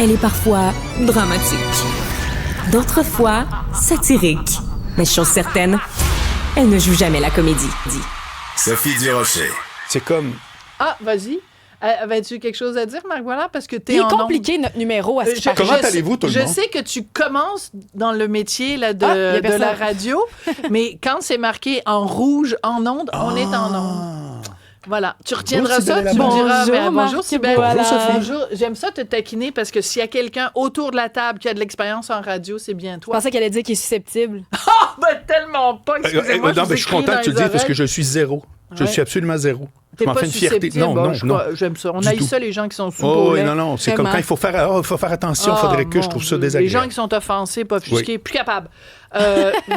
Elle est parfois dramatique, d'autres fois satirique. Mais chose certaine, elle ne joue jamais la comédie. Sophie Durocher. C'est comme... Ah, vas-y. Avais-tu quelque chose à dire, Marc Voilà? Parce que t'es Il est en compliqué, notre numéro, à ce qui paraît. Comment allez-vous, tout le monde? Je sais que tu commences dans le métier là, de la radio, mais quand c'est marqué en rouge, en onde, on est en onde. Voilà. Tu retiendras Bonjour, ça, tu Cybèle me diras. Bonjour, Bonjour, Cybèle. Bonjour, Sophie. Bonjour. J'aime ça te taquiner parce que s'il y a quelqu'un autour de la table qui a de l'expérience en radio, c'est bien Je toi. pensais qu'elle allait dire qu'il est susceptible. Ah, ben tellement pas. Excusez-moi, non, mais je suis content que tu le dises parce que je suis zéro. Je suis absolument zéro. T'es Je m'en pas fais une fierté. susceptible. Non, Bon, non. J'aime ça. On Du haït tout. ça, les gens qui sont sous Oh, paulet. non. C'est comme Vraiment. quand il faut faire attention. Il faudrait que je trouve ça Les désagréable. gens qui sont offensés, pas offusqués, plus capables.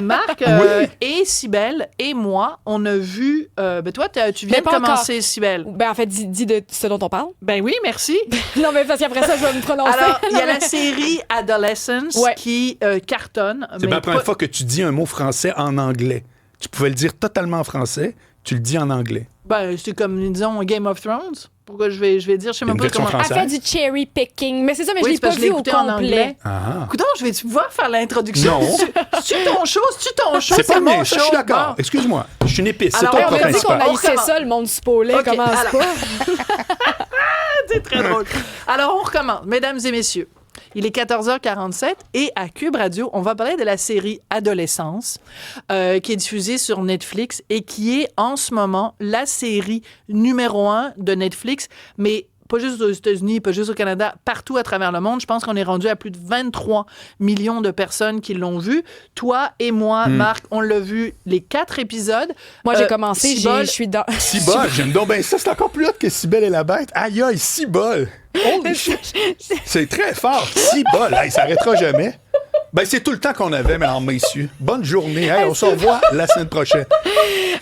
Marc Oui. et Cybèle et moi, on a vu... ben toi, tu viens Mais de pas commencer, Cybèle. Ben, en fait, dis de ce dont on parle. Ben oui, merci. Non, mais parce qu'après ça, je vais me prononcer. Alors, il y a la série Adolescence Ouais. qui cartonne. C'est mais la première pas- fois que tu dis un mot français en anglais. Tu pouvais le dire totalement en français, tu le dis en anglais. Ben, c'est comme, disons, Game of Thrones. Pourquoi je vais dire, je sais même Une pas version comment... française. Elle fait du cherry picking. Mais c'est ça, mais Oui, je l'ai c'est parce pas que je vu l'ai au écouté en anglais. complet. Ah. Écoute, je vais-tu pouvoir faire l'introduction? Non. C'est-tu ton show? C'est-tu ton show? C'est pas mon mien, ça, show. je suis d'accord. Bon. Excuse-moi, je suis une épice. C'est Alors, toi Hey, le on a dit qu'on principal. haïssait recommence. ça, le monde du paulet. OK, Commence alors- pas. C'est très drôle. Alors, on recommence. Mesdames et messieurs, il est 14h47 et à Cube Radio, on va parler de la série Adolescence qui est diffusée sur Netflix et qui est en ce moment la série numéro 1 de Netflix, mais pas juste aux États-Unis, pas juste au Canada, partout à travers le monde. Je pense qu'on est rendu à plus de 23 millions de personnes qui l'ont vu. Toi et moi, Marc, on l'a vu les 4 épisodes. Moi, j'ai commencé, Cybole, je suis dans. Cybole, j'aime donc bien ça. C'est encore plus hot que Cybèle et la bête. Aïe, aïe, Cybole. Holy shit. C'est très fort. Cybole. Hey, ça n'arrêtera jamais. Ben, c'est tout le temps qu'on avait, mesdames, messieurs. Bonne journée. Hey, on se revoit la semaine prochaine.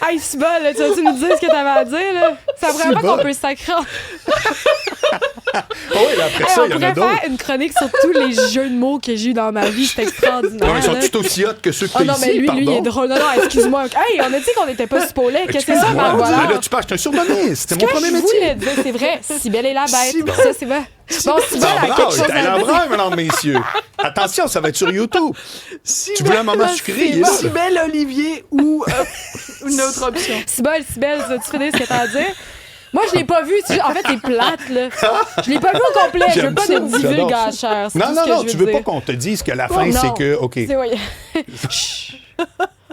Hey, c'est bon, là, tu vas-tu nous dire ce que t'avais à dire, là? Ça C'est vraiment bon. qu'on peut sacrer. Oh, oui, après ça, On il y en a pourrait d'autres. faire une chronique sur tous les jeux de mots que j'ai eu dans ma vie. C'est extraordinaire. Non, ils sont là. tout aussi hot que ceux que Ah t'as non, ici, mais lui, pardon. il est drôle. Non, non, excuse-moi. Hey, on a dit qu'on n'était pas supposés. Qu'est-ce que c'est ça, Excuse-moi, Marc? Voilà. mais là, tu parles, je suis un surnommé. C'était mon Ce que premier je métier. voulais dire, c'est vrai. Cybèle est la bête. Cybèle. Ça, c'est vrai. Bon, Cybèle a quelque chose Elle à dire. embrasse, mesdames, messieurs. Attention, ça va être sur YouTube. Tu voulais un moment sucré, il est là. Cybèle Olivier ou une autre option. Cybèle, tu finir ce que t'as à dire? Moi, je l'ai pas vu. En fait, t'es plate, là. Je l'ai pas vu au complet. Je veux J'aime pas ça, de j'adore divulgacheur. C'est Non, tout non, ce que non, je tu veux dire. pas qu'on te dise que la fin, Non. c'est que, OK, C'est ouais. Chut.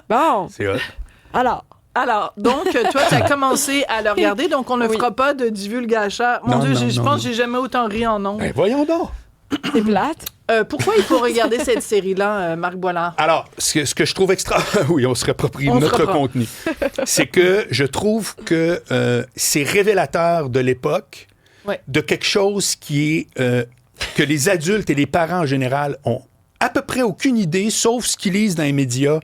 Bon, c'est hot. alors. Alors, donc, toi, tu as commencé à le regarder, donc on ne Oui. fera pas de divulgacheur. Mon Non, Dieu, non, je non, pense non. que j'ai jamais autant ri en ondes. Ben, voyons donc. C'est plate. Pourquoi il faut regarder cette série-là, Marc Boilard? Alors, ce que je trouve extra... oui, on se réapproprie On se notre reprend. contenu. C'est que je trouve que c'est révélateur de l'époque, Ouais. de quelque chose qui est... que les adultes et les parents en général ont à peu près aucune idée, sauf ce qu'ils lisent dans les médias,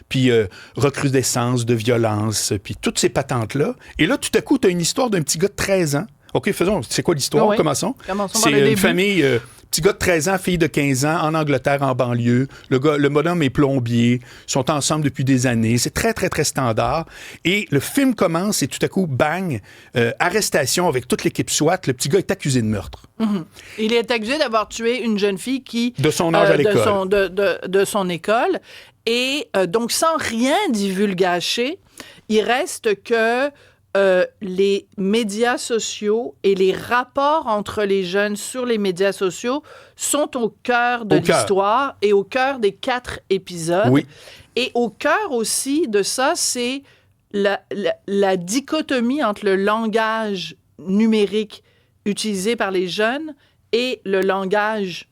puis recrudescence de violence, puis toutes ces patentes-là. Et là, tout à coup, tu as une histoire d'un petit gars de 13 ans. OK, faisons. C'est quoi l'histoire? Oui. Commençons. Commençons C'est par le une début. famille... petit gars de 13 ans, fille de 15 ans, en Angleterre, en banlieue. Le bonhomme est plombier. Ils sont ensemble depuis des années. C'est très, très, très standard. Et le film commence et tout à coup, bang, arrestation avec toute l'équipe SWAT. Le petit gars est accusé de meurtre. Il est accusé d'avoir tué une jeune fille qui... De son âge à l'école. De son école. Et donc, sans rien divulgacher, il reste que... les médias sociaux et les rapports entre les jeunes sur les médias sociaux sont au cœur de Au cœur. l'histoire et au cœur des 4 épisodes. Oui. Et au cœur aussi de ça, c'est la dichotomie entre le langage numérique utilisé par les jeunes et le langage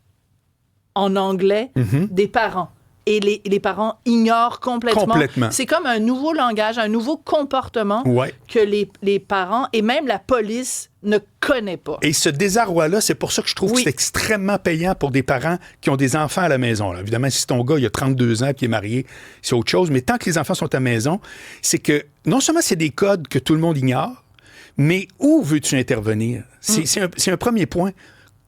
en anglais des parents. Et les parents ignorent complètement. Complètement. C'est comme un nouveau langage, un nouveau comportement Ouais. que les parents et même la police ne connaît pas. Et ce désarroi-là, c'est pour ça que je trouve Oui. que c'est extrêmement payant pour des parents qui ont des enfants à la maison. Là. Évidemment, si ton gars, il a 32 ans et est marié, c'est autre chose. Mais tant que les enfants sont à la maison, c'est que non seulement c'est des codes que tout le monde ignore, mais où veux-tu intervenir? C'est un premier point.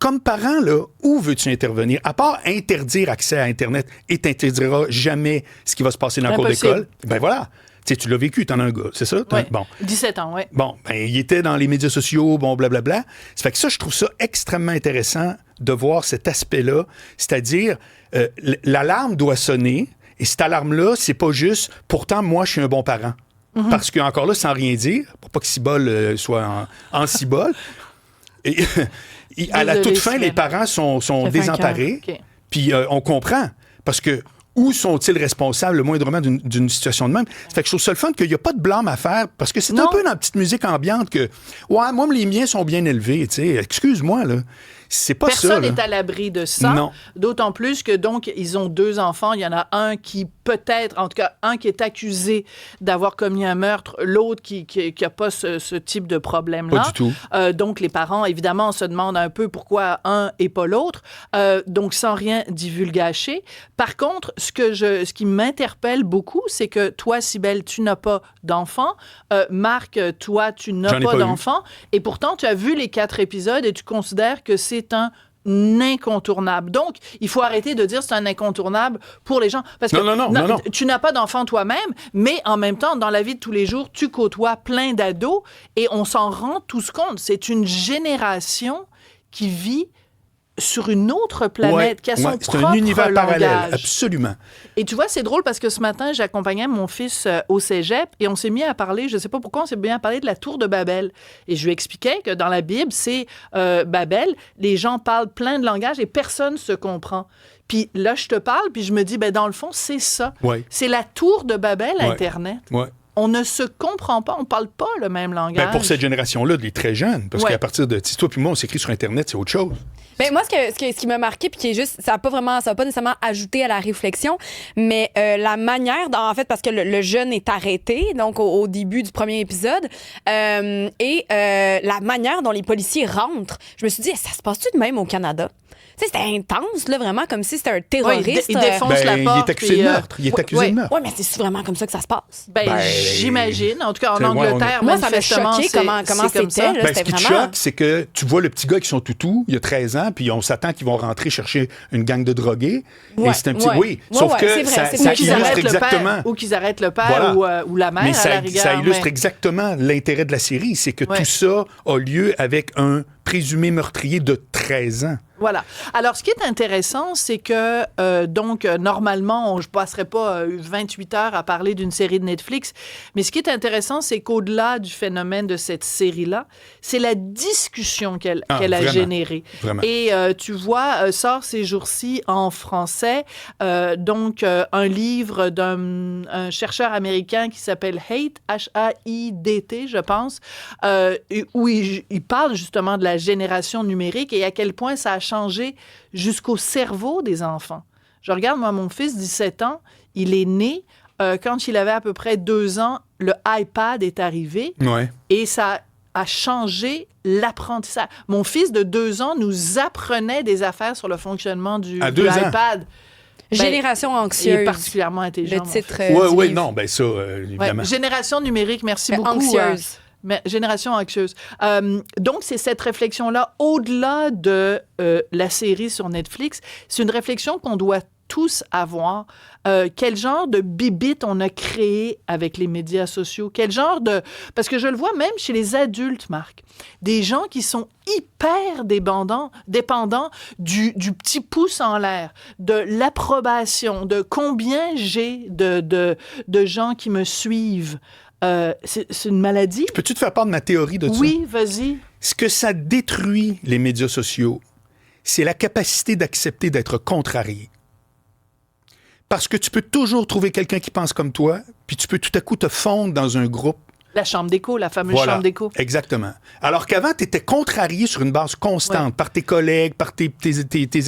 Comme parent, là, où veux-tu intervenir? À part interdire accès à Internet et t'interdiras jamais ce qui va se passer dans la cour Impossible. d'école, ben voilà. Tu sais, tu l'as vécu, t'en as un gars, c'est ça? Ouais. Bon. 17 ans, oui. Bon, ben, il était dans les médias sociaux, bon, blablabla. Ça fait que ça, je trouve ça extrêmement intéressant de voir cet aspect-là, c'est-à-dire l'alarme doit sonner, et cette alarme-là, c'est pas juste « pourtant, moi, je suis un bon parent ». Parce que, encore là, sans rien dire, pour pas que Cibole soit en Cibole, et, à la toute fin, les parents sont désemparés, puis on comprend, parce que où sont-ils responsables le moindrement d'une situation de même? Ça fait que je trouve ça le fun qu'il n'y a pas de blâme à faire, parce que c'est un peu dans la petite musique ambiante que « ouais, moi, les miens sont bien élevés, tu sais, excuse-moi, là. » C'est pas ça. Personne n'est à l'abri de ça. Non. D'autant plus que, donc, ils ont 2 enfants. Il y en a un qui peut-être, en tout cas, un qui est accusé d'avoir commis un meurtre, l'autre qui n'a pas ce type de problème-là. Pas du tout. Donc, les parents, évidemment, se demandent un peu pourquoi un et pas l'autre. Donc, sans rien divulgacher. Par contre, ce qui m'interpelle beaucoup, c'est que toi, Cybèle, tu n'as pas d'enfant. Marc, toi, tu n'as pas d'enfant. Et pourtant, tu as vu les 4 épisodes et tu considères que c'est un incontournable. Donc, il faut arrêter de dire c'est un incontournable pour les gens. Parce que non. Tu n'as pas d'enfant toi-même, mais en même temps, dans la vie de tous les jours, tu côtoies plein d'ados et on s'en rend tous compte. C'est une génération qui vit sur une autre planète, qui a son propre un univers langage. parallèle, absolument. Et tu vois, c'est drôle parce que ce matin, j'accompagnais mon fils au cégep et on s'est mis à parler, je ne sais pas pourquoi, on s'est mis à parler de la tour de Babel. Et je lui expliquais que dans la Bible, c'est Babel, les gens parlent plein de langages et personne ne se comprend. Puis là, je te parle, puis je me dis, ben dans le fond, c'est ça. Ouais. C'est la tour de Babel, Internet. Ouais. On ne se comprend pas, on ne parle pas le même langage. Ben pour cette génération-là, les très jeunes, parce qu'à partir de... Toi puis moi, on s'écrit sur Internet, c'est autre chose. Ben moi, ce qui m'a marqué, puis qui est juste, ça va pas nécessairement ajouter à la réflexion, mais la manière, en fait, parce que le jeune est arrêté, donc au début du premier épisode, et la manière dont les policiers rentrent, je me suis dit, ça se passe-tu de même au Canada? Tu sais, c'était intense, là, vraiment, comme si c'était un terroriste. Il défonce la porte. Il est accusé de meurtre. Il est accusé de meurtre. Oui, mais c'est vraiment comme ça que ça se passe. J'imagine. En tout cas, en Angleterre, moi, ça m'a choqué comment c'était. Là, ce qui te choque, c'est que tu vois le petit gars qui sont toutous, il y a 13 ans, puis on s'attend qu'ils vont rentrer chercher une gang de drogués. Et c'est un petit... Oui, sauf que ça illustre exactement... Ou qu'ils arrêtent le père ou la mère, à la rigueur. Ça illustre exactement l'intérêt de la série, c'est que tout ça a lieu avec un présumé meurtrier de 13 ans. Voilà. Alors, ce qui est intéressant, c'est que, normalement, je ne passerai pas 28 heures à parler d'une série de Netflix, mais ce qui est intéressant, c'est qu'au-delà du phénomène de cette série-là, c'est la discussion qu'elle a générée. Vraiment. Et tu vois, sort ces jours-ci en français, un livre d'un chercheur américain qui s'appelle Haidt, H-A-I-D-T, je pense, où il parle justement de la génération numérique et à quel point ça a changé jusqu'au cerveau des enfants. Je regarde, moi, mon fils, 17 ans, il est né quand il avait à peu près 2 ans, le iPad est arrivé et ça a changé l'apprentissage. Mon fils de 2 ans nous apprenait des affaires sur le fonctionnement du iPad. Génération anxieuse. Il est particulièrement intelligent. Le titre. Oui, non, ben ça, évidemment. Génération numérique, merci beaucoup. Anxieuse. Génération anxieuse. Donc, c'est cette réflexion-là, au-delà de la série sur Netflix, c'est une réflexion qu'on doit tous avoir. Quel genre de bibite on a créé avec les médias sociaux? Quel genre de... Parce que je le vois même chez les adultes, Marc. Des gens qui sont hyper dépendants du petit pouce en l'air, de l'approbation, de combien j'ai de gens qui me suivent. C'est une maladie. Peux-tu te faire part de ma théorie de ça? Oui, vas-y. Ce que ça détruit, les médias sociaux, c'est la capacité d'accepter d'être contrarié. Parce que tu peux toujours trouver quelqu'un qui pense comme toi, puis tu peux tout à coup te fondre dans un groupe. La chambre d'écho, la fameuse chambre d'écho. Exactement. Alors qu'avant, tu étais contrarié sur une base constante par tes collègues, par tes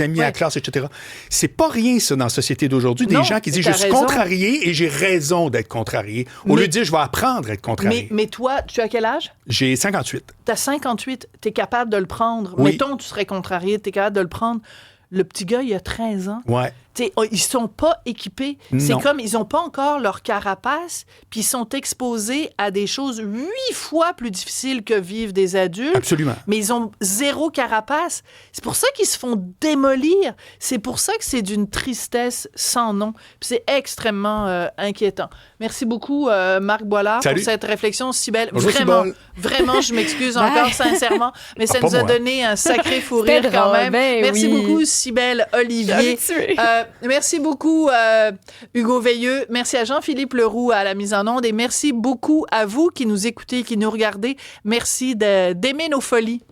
amis à la classe, etc. C'est pas rien, ça, dans la société d'aujourd'hui. Des gens qui disent « Je suis contrarié et j'ai raison d'être contrarié », au lieu de dire « Je vais apprendre à être contrarié ». Mais toi, tu as quel âge? J'ai 58. T'as 58, t'es capable de le prendre. Oui. Mettons, tu serais contrarié, t'es capable de le prendre. Le petit gars, il a 13 ans. Ouais. T'sais, ils sont pas équipés. C'est comme, ils ont pas encore leur carapace, puis ils sont exposés à des choses 8 fois plus difficiles que vivent des adultes. Absolument. Mais ils ont 0 carapace. C'est pour ça qu'ils se font démolir. C'est pour ça que c'est d'une tristesse sans nom. Puis c'est extrêmement inquiétant. Merci beaucoup, Marc Boilard, Salut. pour cette réflexion si belle. Bonjour, Vraiment, Cybole. vraiment, je m'excuse encore sincèrement, mais ça pas nous a moi. donné un sacré fou rire C'était quand drôle, même. ben Merci oui. beaucoup, Cybèle Olivier. Merci beaucoup, Hugo Veilleux. Merci à Jean-Philippe Leroux à la mise en onde et merci beaucoup à vous qui nous écoutez, qui nous regardez. Merci d'aimer nos folies.